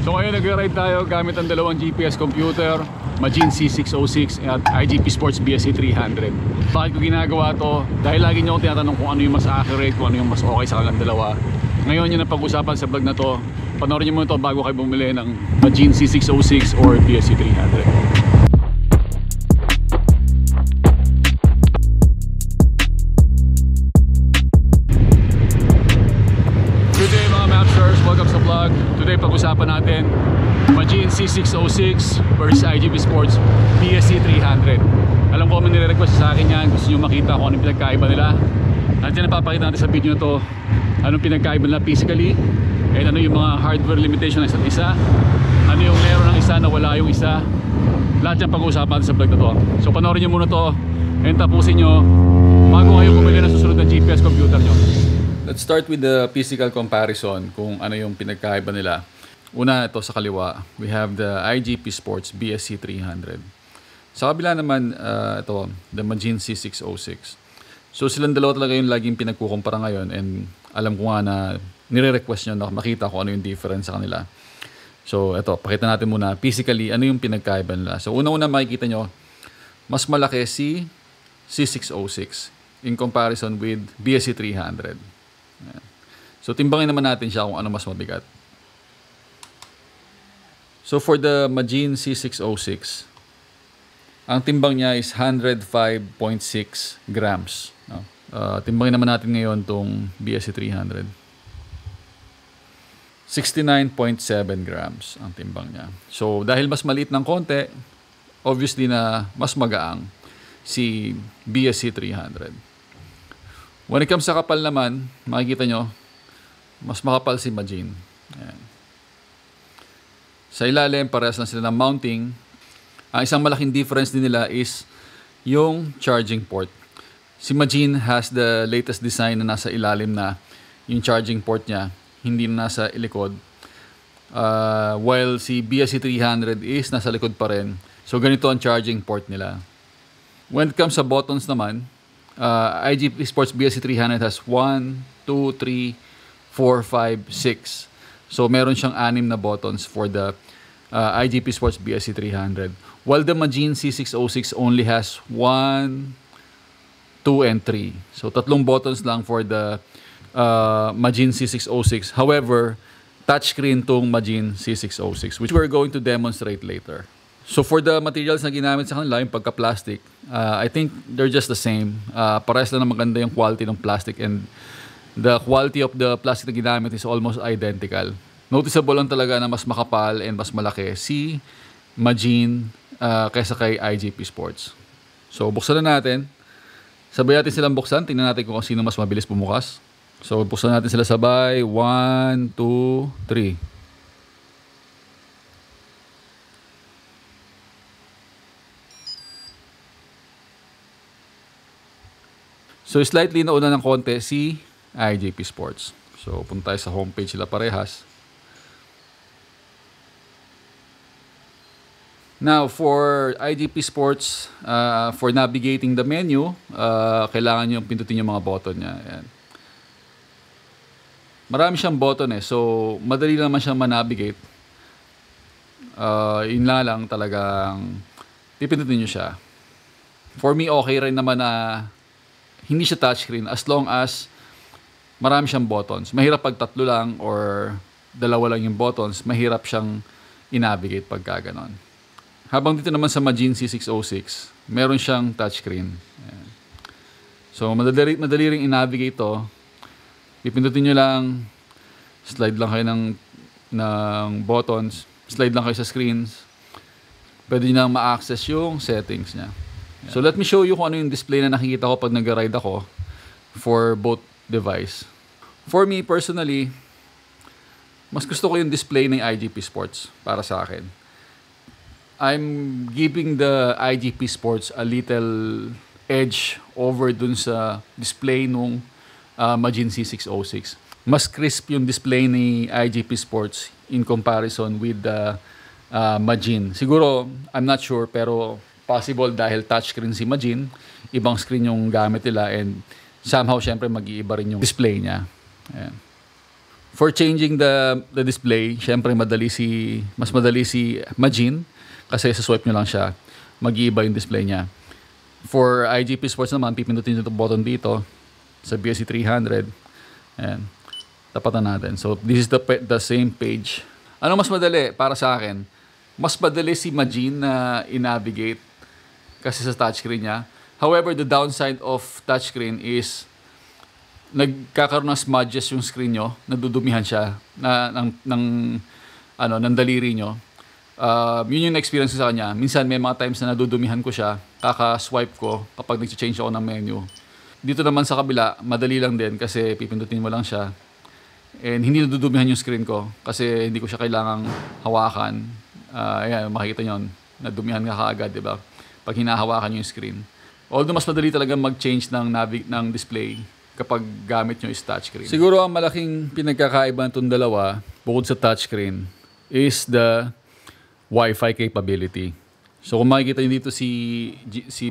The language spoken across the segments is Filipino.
So ngayon nag-ride tayo gamit ang dalawang GPS computer, Magine C606 at IGP Sports BSC300. Bakit ko ginagawa to? Dahil lagi nyo akong tinatanong kung ano yung mas accurate, kung ano yung mas okay sa kanilang dalawa. Ngayon yun ang pag-usapan sa vlog na to. Panoorin nyo muna to bago kayo bumili ng Magine C606 or BSC300. Today pag-usapan natin Magine C606 versus IGP Sports BSC300. Alam ko may nire-request sa akin yan. Gusto nyo makita kung anong pinagkaiba nila. Nandiyan napapakita natin sa video na to anong pinagkaiba nila physically and ano yung mga hardware limitation ng isa't isa, ano yung meron ng isa na wala yung isa. Lahat yan pag-usapan natin sa vlog na to. So panoorin nyo muna to and tapusin nyo bago kayo bumili ng susunod na GPS computer nyo. Let's start with the physical comparison kung ano yung pinagkaiba nila. Una, ito sa kaliwa, we have the IGP Sports BSC300. Sa kabila naman, ito, the Magine C606. So silang dalawa talaga yung laging pinagkukumpara ngayon and alam ko nga na nire-request nyo na makita ko ano yung difference sa kanila. So ito, pakita natin muna physically ano yung pinagkaiba nila. So una-una makikita nyo, mas malaki si C606 in comparison with BSC300. So timbangin naman natin siya kung ano mas mabigat. So for the Magine C606, ang timbang niya is 105.6 grams. Timbangin naman natin ngayon itong BSC300. 69.7 grams ang timbang niya. So dahil mas maliit ng konti, obviously na mas magaang si BSC300. When it comes sa kapal naman, makikita nyo, mas makapal si Magine. Ayan. Sa ilalim, parehas na sila ng mounting. Ang isang malaking difference din nila is yung charging port. Si Magine has the latest design na nasa ilalim na yung charging port niya, hindi na nasa likod. While si BSC300 is nasa likod pa rin. So ganito ang charging port nila. When it comes sa buttons naman, IGP Sports BSC300 has 1, 2, 3, 4, 5, 6. So meron siyang 6 na buttons for the IGP Sports BSC300. While the Magine C606 only has 1, 2, and 3. So 3 buttons lang for the Magine C606. However, touchscreen tong Magine C606, which we're going to demonstrate later. So for the materials na ginamit sa kanila, yung pagka-plastic, I think they're just the same. Parehas lang na maganda yung quality ng plastic and the quality of the plastic na ginamit is almost identical. Noticeable lang talaga na mas makapal and mas malaki si Magine kaysa kay IGP Sports. So buksan na natin. Sabay natin silang buksan. Tingnan natin kung sino mas mabilis bumukas. So buksan natin sila sabay. 1, 2, 3. So slightly nauna ng konti si IGP Sports. So punta tayo sa homepage sila parehas. Now for IGP Sports, for navigating the menu, kailangan nyo pindutin yung mga button niya. Ayan. Marami siyang button eh. So madali naman siyang manavigate. Yun lang talagang pipindutin nyo siya. For me, okay rin naman na hindi siya touchscreen as long as marami siyang buttons. Mahirap pag 3 lang or 2 lang yung buttons, mahirap siyang i-navigate pagka ganon. Habang dito naman sa Magine C606, meron siyang touchscreen. Ayan. So madali ring i-navigate to. Pipindutin nyo lang, slide lang kayo ng buttons, slide lang kayo sa screens. Pwede nyo lang ma-access yung settings niya. So let me show you kung ano yung display na nakikita ko pag nag-ride ako for both device. For me personally, mas gusto ko yung display ng IGP Sports para sa akin. I'm giving the IGP Sports a little edge over dun sa display nung Magine C606. Mas crisp yung display ni IGP Sports in comparison with the Magine. Siguro, I'm not sure, pero possible dahil touchscreen si Magine, ibang screen yung gamit nila and somehow syempre mag-iiba rin yung display niya. Ayan. For changing the display, syempre mas madali si Majin kasi sa swipe nyo lang siya, mag-iiba yung display niya. For IGP Sports naman, pipindutin nyo itong button dito sa BSC 300. Ayan. Tapatan natin. So, this is the same page. Ano mas madali para sa akin? Mas madali si Majin na i-navigate kasi sa touchscreen niya. However, the downside of touchscreen is nagkakaroon ng smudges yung screen nyo, nadudumihan siya ng daliri nyo. Yun yung experience ko sa kanya. Minsan may mga times na nadudumihan ko siya, kaka-swipe ko kapag nag-change ako ng menu. Dito naman sa kabila, madali lang din kasi pipindutin mo lang siya. And hindi nadudumihan yung screen ko kasi hindi ko siya kailangang hawakan. Ayan, makikita nyo, nadumihan ka kaagad, diba? Pag hinahawakan yung screen. Although mas madali talaga mag-change ng display kapag gamit nyo is touchscreen. Siguro ang malaking pinagkakaiba nitong dalawa, bukod sa touchscreen, is the Wi-Fi capability. So kung makikita nyo dito si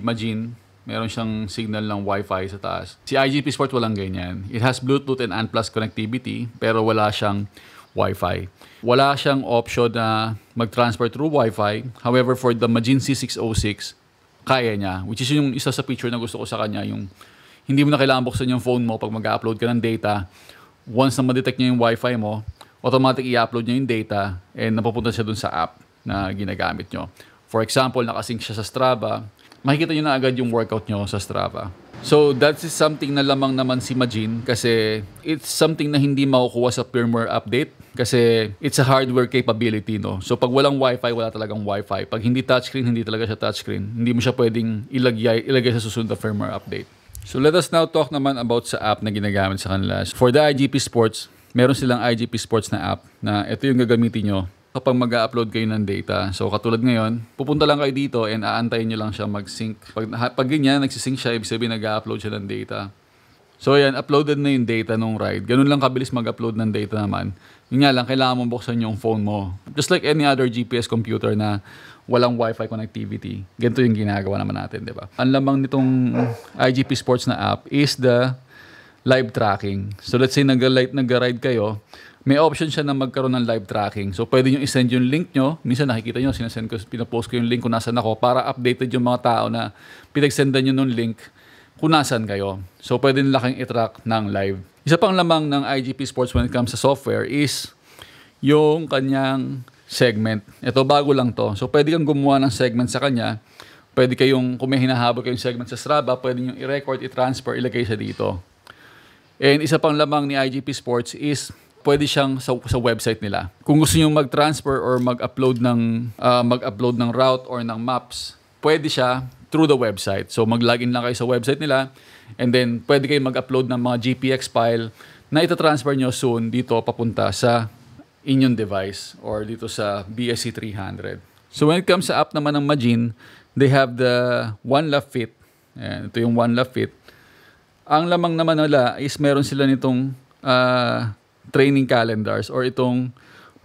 Majin, meron siyang signal ng Wi-Fi sa taas. Si IGP Sport walang ganyan. It has Bluetooth and ANT+ connectivity, pero wala siyang Wi-Fi. Wala siyang option na mag-transfer through Wi-Fi. However, for the Majin C606, kaya niya. Which is yung isa sa feature na gusto ko sa kanya, yung hindi mo na kailangan buksan yung phone mo pag mag-upload ka ng data. Once na ma-detect niya yung Wi-Fi mo, automatic i-upload niya yung data and napupunta siya dun sa app na ginagamit nyo. For example, nakasync siya sa Strava, makikita nyo na agad yung workout nyo sa Strava. So, that is something na lamang naman si Majin kasi it's something na hindi makukuha sa firmware update kasi it's a hardware capability, no? So, pag walang Wi-Fi, wala talagang Wi-Fi. Pag hindi touchscreen, hindi talaga siya touchscreen. Hindi mo siya pwedeng ilagay sa susunod na firmware update. So, let us now talk naman about sa app na ginagamit sa kanila. For the IGP Sports, meron silang IGP Sports na app na ito yung gagamitin nyo kapag mag-upload kayo ng data. So, katulad ngayon, pupunta lang kayo dito and aantayin nyo lang siya mag-sync. Pag ganyan, nagsisync siya, ibig sabihin nag-upload siya ng data. So, ayan, uploaded na yung data nung ride. Ganun lang kabilis mag-upload ng data naman. Yun nga lang, kailangan mong buksan yung phone mo. Just like any other GPS computer na walang Wi-Fi connectivity. Ganito yung ginagawa naman natin, di ba? Ang lamang nitong IGP Sports na app is the live tracking. So, let's say nag-ride kayo, may option siya na magkaroon ng live tracking. So, pwede nyo isend yung link nyo. Minsan nakikita nyo, pinapost ko yung link kung nasan ako para updated yung mga tao na pinagsendan nyo nung link kung nasan kayo. So, pwede nila kayong i-track ng live. Isa pang lamang ng IGP Sports when it comes sa software is yung kanyang segment. Ito, bago lang to. So, pwede kang gumawa ng segment sa kanya. Pwede kayong, kung may hinahabol kayong segment sa Strava, pwede nyo i-record, i-transfer, ilagay siya dito. And isa pang lamang ni IGP Sports is pwede siyang sa website nila. Kung gusto niyo mag-transfer or mag-upload ng route or ng maps, pwede siya through the website. So mag-login lang kayo sa website nila and then pwede kayo mag-upload ng mga GPX file na ita-transfer nyo soon dito papunta sa inyong device or dito sa BSC 300. So when it comes sa app naman ng Majin, they have the One Lap Fit. Ayan, ito yung One Lap Fit. Ang lamang naman nila is meron sila nitong training calendars or itong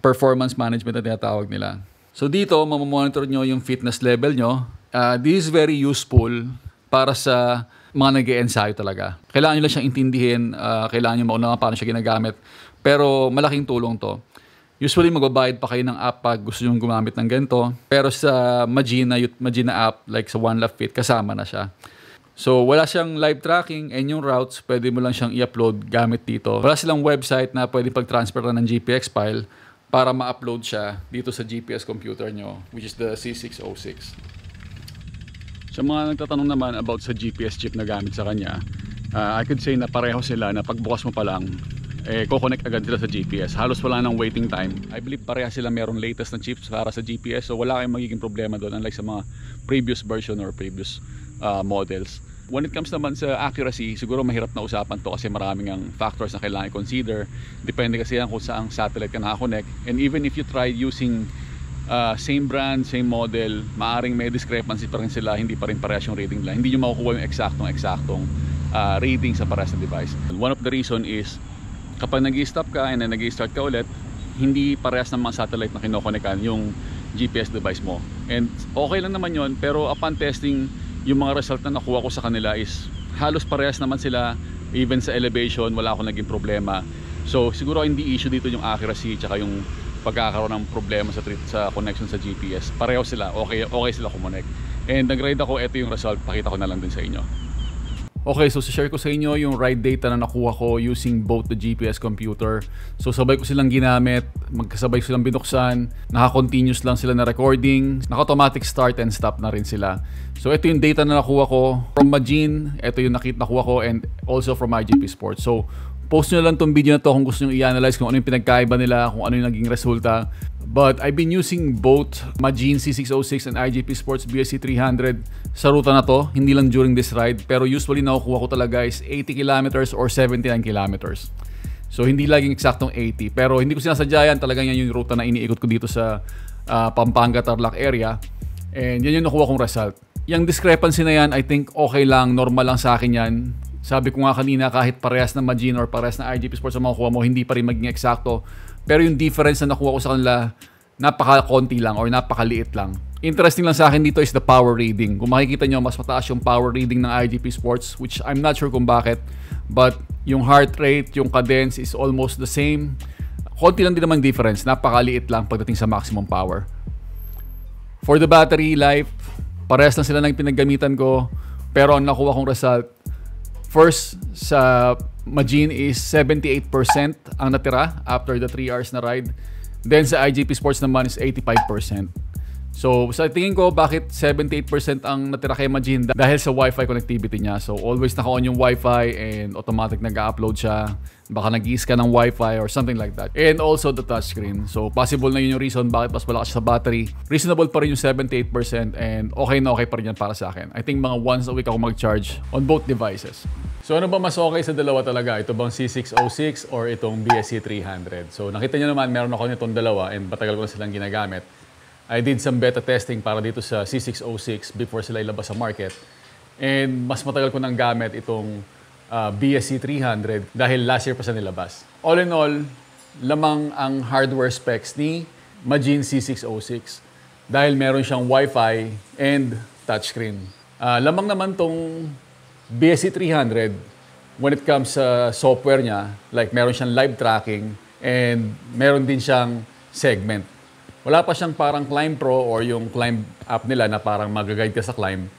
performance management na tinatawag nila. So dito, mamamonitor nyo yung fitness level nyo. This is very useful para sa mga nag-e-ensayo talaga. Kailangan nyo lang siyang intindihin, kailangan nyo maunawaan paano siya ginagamit. Pero malaking tulong to. Usually, magbabayad pa kayo ng app pag gusto nyo gumamit ng ganito. Pero sa Majin na app, like sa One Lap Fit, kasama na siya. So, wala siyang live tracking and yung routes, pwede mo lang siyang i-upload gamit dito. Wala silang website na pwede pag-transfer na ng GPX file para ma-upload siya dito sa GPS computer nyo, which is the C606. Sa mga nagtatanong naman about sa GPS chip na gamit sa kanya, I could say na pareho sila na pagbukas mo pa lang, ko-connect agad sila sa GPS. Halos wala nang waiting time. I believe pareha sila merong latest na chips para sa GPS, so wala kayong magiging problema doon unlike sa mga previous version or previous models. When it comes naman sa accuracy, siguro mahirap na usapan to kasi maraming ang factors na kailangan i-consider. Depende kasi yan kung saang satellite ka nakakonect. And even if you try using same brand, same model, maaring may discrepancy pa rin sila, hindi pa rin parehas yung rating nila. Hindi nyo makukuha yung eksaktong rating sa parehas na device. One of the reason is kapag nag-i-stop ka and then nag-i-start ka ulit, hindi parehas ng mga satellite na kinokonekan yung GPS device mo. And okay lang naman yon, pero upon testing, yung mga result na nakuha ko sa kanila is halos parehas naman sila. Even sa elevation, wala akong naging problema. So siguro hindi issue dito yung accuracy tsaka yung pagkakaroon ng problema sa connection sa GPS. Pareho sila, okay sila kumonek. And nag-ride ako, ito yung result, pakita ko na lang din sa inyo. Okay, so share ko sa inyo yung ride data na nakuha ko using both the GPS computer. So sabay ko silang ginamit, magkasabay silang binuksan, naka-continuous lang sila na recording, naka-automatic start and stop na rin sila. So ito yung data na nakuha ko from Magine, ito yung nakuha ko, and also from IGP Sports. So post nyo lang tong video na to kung gusto nyo i-analyze kung ano yung pinagkaiba nila, kung ano yung naging resulta. But I've been using both Magine C606 and IGP Sports BSC300 sa ruta na to, hindi lang during this ride. Pero usually nakukuha ko talaga is 80 kilometers or 79 kilometers. So hindi laging eksaktong 80. Pero hindi ko sinasadya yan, talagang yan yung ruta na iniikot ko dito sa Pampanga, Tarlac area. And yan yung nakuha kong result. Yung discrepancy na yan, I think okay lang, normal lang sa akin yan. Sabi ko nga kanina, kahit parehas na Magine or parehas na IGP Sports ang makukuha mo, hindi pa rin maging eksakto. Pero yung difference na nakuha ko sa kanila, napaka-konti lang or napakaliit lang. Interesting lang sa akin dito is the power reading. Kung makikita nyo, mas mataas yung power reading ng IGP Sports, which I'm not sure kung bakit. But yung heart rate, yung cadence is almost the same. Konti lang din naman difference, napakaliit lang pagdating sa maximum power. For the battery life, parehas lang sila ng pinaggamitan ko. Pero ang nakuha kong result, first, sa Magine is 78% ang natira after the 3 hours na ride. Then sa IGP Sports naman is 85%. So sa tingin ko, bakit 78% ang natira kay Magine? Dahil sa Wi-Fi connectivity niya. So always naka-on yung Wi-Fi and automatic nag-upload siya. Baka nag-i-scan ng Wi-Fi or something like that. And also the touchscreen. So possible na yun yung reason bakit mas malakas sa battery. Reasonable pa rin yung 78% and okay na okay pa rin yan para sa akin. I think mga once a week ako mag-charge on both devices. So ano ba mas okay sa dalawa talaga? Ito bang C606 or itong BSC300? So nakita nyo naman, meron ako nitong dalawa and matagal ko na silang ginagamit. I did some beta testing para dito sa C606 before sila ilabas sa market. And mas matagal ko nang gamit itong BSC300 dahil last year pa siya nilabas. All in all, lamang ang hardware specs ni Magine C606 dahil meron siyang Wi-Fi and touchscreen. Lamang naman tong BSC300 when it comes sa software niya, like meron siyang live tracking and meron din siyang segment. Wala pa siyang parang Climb Pro or yung Climb app nila na parang mag-guide ka sa climb.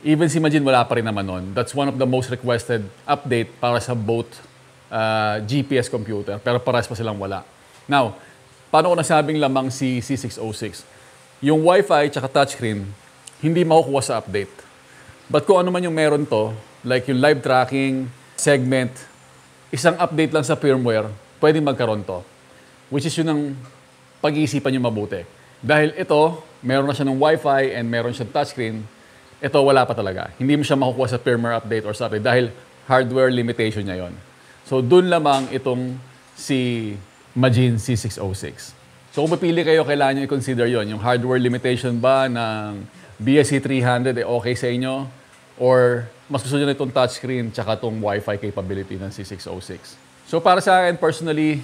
Even si Magine wala pa rin naman nun. That's one of the most requested update para sa both GPS computer. Pero parehas pa silang wala. Now, paano ko nasabing lamang si C606? Yung Wi-Fi tsaka touchscreen, hindi makukuha sa update. But kung ano man yung meron to, like yung live tracking, segment, isang update lang sa firmware, pwedeng magkaroon to. Which is yun ang pag-iisipan nyo mabuti. Dahil ito, meron na siya ng Wi-Fi and meron siya touchscreen, ito wala pa talaga. Hindi mo siya makukuha sa firmware update or something dahil hardware limitation niya yon. So dun lamang itong si Magine C606. So kung pipili kayo, kailangan nyo i-consider yon. Yung hardware limitation ba ng BSC300 okay sa inyo? Or mas gusto nyo na itong touchscreen tsaka itong Wi-Fi capability ng C606. So para sa akin personally,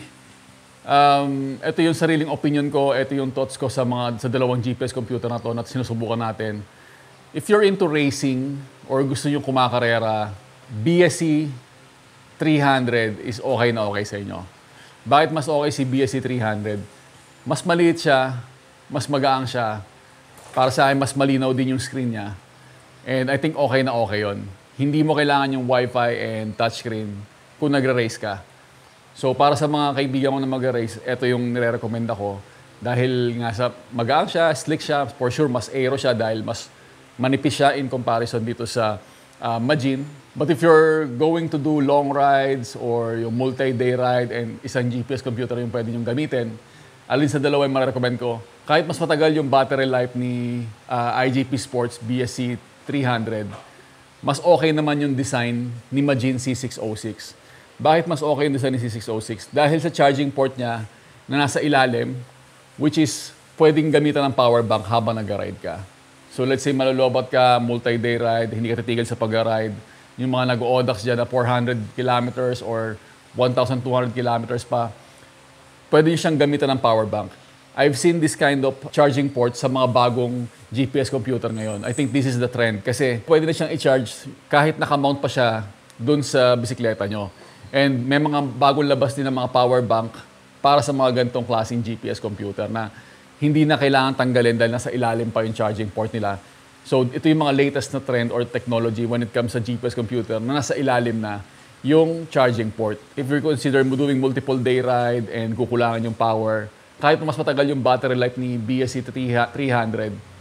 ito yung sariling opinion ko, ito yung thoughts ko sa dalawang GPS computer na to na sinusubukan natin. If you're into racing or gusto nyo kumakarera, BSC 300 is okay na okay sa inyo. Bakit mas okay si BSC 300? Mas maliit siya, mas magaang siya. Para sa akin, mas malinaw din yung screen niya. And I think okay na okay yon. Hindi mo kailangan yung Wi-Fi and touchscreen kung nagre-race ka. So para sa mga kaibigan ko na mag-race, ito yung nire-recommend ako. Dahil nga sa magaang siya, slick siya, for sure mas aero siya dahil mas manipis siya in comparison dito sa Magine. But if you're going to do long rides or yung multi-day ride and isang GPS computer yung pwede nyo gamitin, alin sa dalawa yung marirecommend ko. Kahit mas matagal yung battery life ni IGP Sports BSC 300, mas okay naman yung design ni Magine C606. Bakit mas okay yung design ni C606? Dahil sa charging port niya na nasa ilalim, which is pwedeng gamitan ng power bank habang nag-ride ka. So let's say malulobot ka, multi-day ride, hindi ka titigil sa pag-ride. Yung mga nag-ODAX dyan na 400 kilometers or 1,200 kilometers pa, pwede nyo siyang gamitan ng power bank. I've seen this kind of charging port sa mga bagong GPS computer ngayon. I think this is the trend kasi pwede na siyang i-charge kahit nakamount pa siya dun sa bisikleta nyo. And may mga bagong labas din ng mga power bank para sa mga ganitong klaseng GPS computer na hindi na kailangan tanggalin dahil nasa ilalim pa yung charging port nila. So ito yung mga latest na trend or technology when it comes sa GPS computer na nasa ilalim na yung charging port. If you consider mo doing multiple day ride and kukulangan yung power, kahit mas matagal yung battery life ni BSC 300,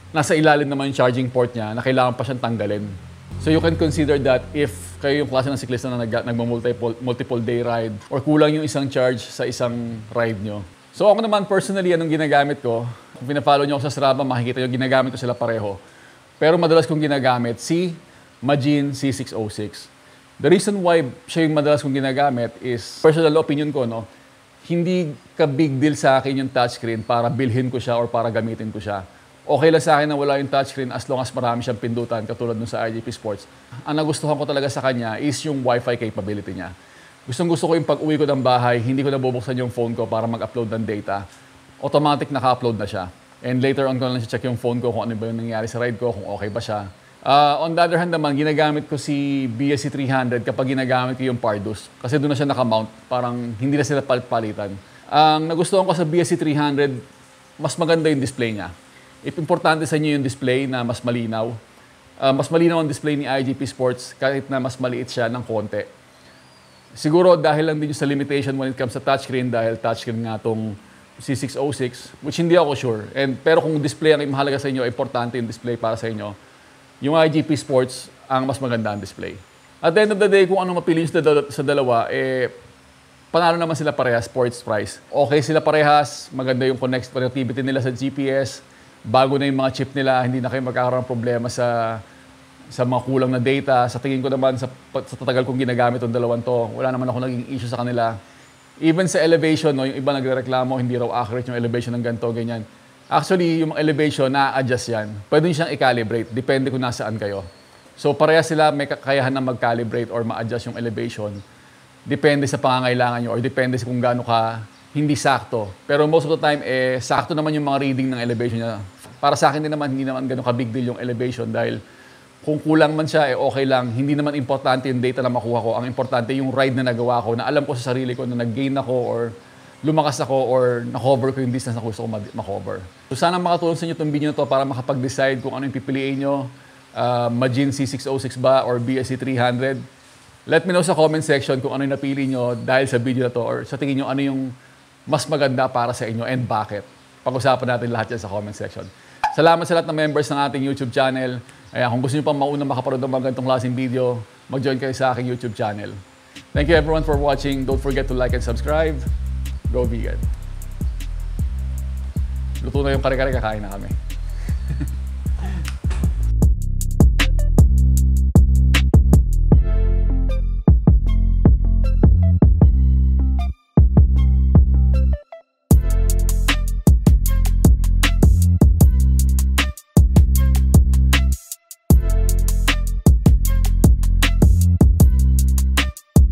nasa ilalim naman yung charging port niya na kailangan pa siyang tanggalin. So you can consider that if kayo yung klase ng siklista na nagmo-multiple day ride or kulang yung isang charge sa isang ride nyo. So ako naman personally, anong ginagamit ko? Kung pina-follow nyo ako sa Strava, makikita nyo ginagamit ko sila pareho. Pero madalas kong ginagamit si Majin C606. The reason why siya yung madalas kong ginagamit is, personal opinion ko, no? Hindi ka big deal sa akin yung touchscreen para bilhin ko siya or para gamitin ko siya. Okay lang sa akin na wala yung touchscreen as long as marami siyang pindutan katulad dun sa IGP Sports. Ang nagustuhan ko talaga sa kanya is yung Wi-Fi capability niya. Gusto ko yung pag-uwi ko ng bahay, hindi ko na bubuksan yung phone ko para mag-upload ng data. Automatic naka-upload na siya. And later on ko lang check yung phone ko kung ano ba yung nangyari sa ride ko, kung okay ba siya. On the other hand naman, ginagamit ko si BSC 300 kapag ginagamit ko yung Pardus. Kasi doon na siya naka-mount, parang hindi na sila palit-palitan. Ang nagustuhan ko sa BSC 300, mas maganda yung display niya. If importante sa inyo yung display na mas malinaw, mas malinaw ang display ni IGP Sports kahit na mas maliit siya ng konti. Siguro dahil lang din sa limitation when it comes sa touchscreen, dahil touchscreen nga itong C606, which hindi ako sure. Pero kung display ang mahalaga sa inyo, importante yung display para sa inyo, yung IGP Sports ang mas maganda ang display. At the end of the day, kung ano mapili sa dalawa, panalo naman sila parehas, sports price. Okay sila parehas, maganda yung connectivity nila sa GPS, bago na yung mga chip nila, hindi na kayo magkakaroon ng problema sa mga kulang na data. Sa tingin ko naman, sa tatagal kong ginagamit yung dalawang to, wala naman ako naging issue sa kanila. Even sa elevation, no, yung iba nagrereklamo, hindi raw accurate yung elevation ng ganito, ganyan. Actually, yung elevation, na-adjust yan. Pwede siyang i-calibrate, depende kung nasaan kayo. So, pareha sila may kakayahan na mag-calibrate or ma-adjust yung elevation. Depende sa pangangailangan nyo or depende sa kung gaano ka hindi sakto. Pero most of the time, sakto naman yung mga reading ng elevation niya. Para sa akin din naman, hindi naman gano'n ka-big deal yung elevation dahil kung kulang man siya, okay lang. Hindi naman importante yung data na makuha ko. Ang importante yung ride na nagawa ko, na alam ko sa sarili ko na nag-gain ako or lumakas ako or na-cover ko yung distance na gusto ko ma-cover. So sana makatulong sa inyo itong video na to para makapag-decide kung ano yung pipiliin nyo. Majin C606 ba or BSC 300? Let me know sa comment section kung ano yung napili nyo dahil sa video na to or sa tingin nyo ano yung mas maganda para sa inyo and bakit. Pag-usapan natin lahat yan sa comment section. Salamat sa lahat ng members ng ating YouTube channel. Kung gusto nyo pang maunang makaparoon ng mga ganitong klaseng video, mag-join kayo sa aking YouTube channel. Thank you everyone for watching. Don't forget to like and subscribe. Go vegan. Luto na yung kare-kare, kakain na kami.